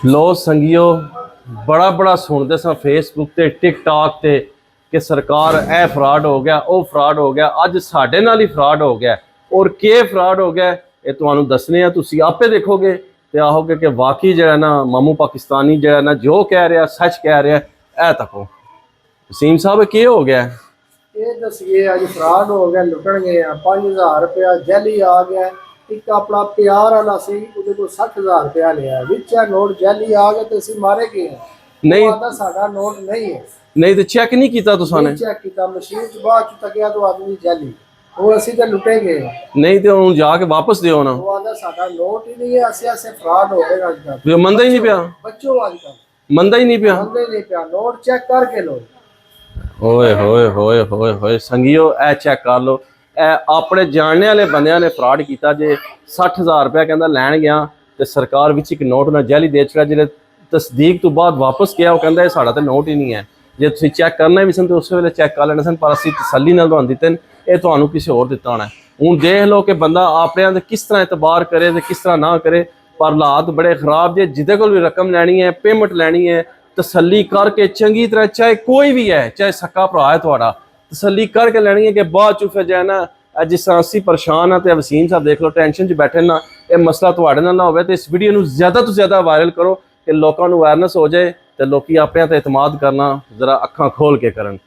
लो संगियो बड़ा बड़ा सुनते सा फेसबुक ते टिकटॉक ते कि सरकार ए फ्रॉड हो गया, वो फ्रॉड हो गया। अज साडे नाल ही फ्रॉड हो गया। और के फ्रॉड हो गया ये तुहानू दसने आ, तुसी आपे देखोगे ते आओगे कि वाकई जो ना मामू पाकिस्तानी जो ना जो कह रहा सच कह रहा। ए तको वसीम साहब के हो गया? ये दसिए अज फ्रॉड हो गया, लुटन गए 5000 रुपया जैली आ गया। एक अपना प्यार वाला सी उहदे कोल 60000 रुपया लिया, विच नोट जैली आ गया तो असीं मारे गए हैं। नहीं आदा साडा नोट नहीं है। नहीं तो चेक नहीं किया तुसाने? चेक किया मशीन च बाद च तकिया तो आदमी जैली वो असीं ते लुटे गए हैं। नहीं तो हुण जाके वापस दिओ ना। वो आदा साडा नोट ही नहीं है, ऐसे फ्रॉड हो गए अजकल। वे मंदा ही नहीं पिया, बच्चों अजकल मंदा ही नहीं पिया। मंदे नहीं पिया, नोट चेक करके लो। ओए होए होए होए होए संगियो ए चेक कर लो, ए अपने जानने वाले बंदियां ने फ्रॉड किया जे 60000 रुपया कहता लैन गया तो सरकार विच एक नोट ना जैली दे छड़ा। जिहड़े तस्दीक तो बाद वापस गया वो कहता साड़ा तो नोट ही नहीं है। जे तुसीं चेक करना भी सन तो उस वेले चेक कर लेने सन, पर असीं तसल्ली नाल तुहानूं दित्ते न, ये तुहानूं किसी होर दित्ता होना। हुण देख लो कि बंदा अपने ते किस तरह एतबार करे ते किस तरह ना करे। पर हालात बड़े खराब जे। जिदे कोल भी रकम लैनी है, पेमेंट लैनी है, तसल्ली करके चंगी तरह, चाहे कोई भी है, चाहे सक्का भरा है तुहाडा, तसल्ली करके लैनी है कि बाद च फिर जो है ना जिस तरह असीं परेशान हाँ तो वसीम साहब देख लो टेंशन च बैठे ना, ये मसला तुहाडे नाल ना होवे। तो इस वीडियो नूं ज़्यादा तो ज़्यादा वायरल करो कि लोगों को अवेयरनेस हो जाए तो लोग अपने ते एतमाद करना जरा अखां खोल के करन।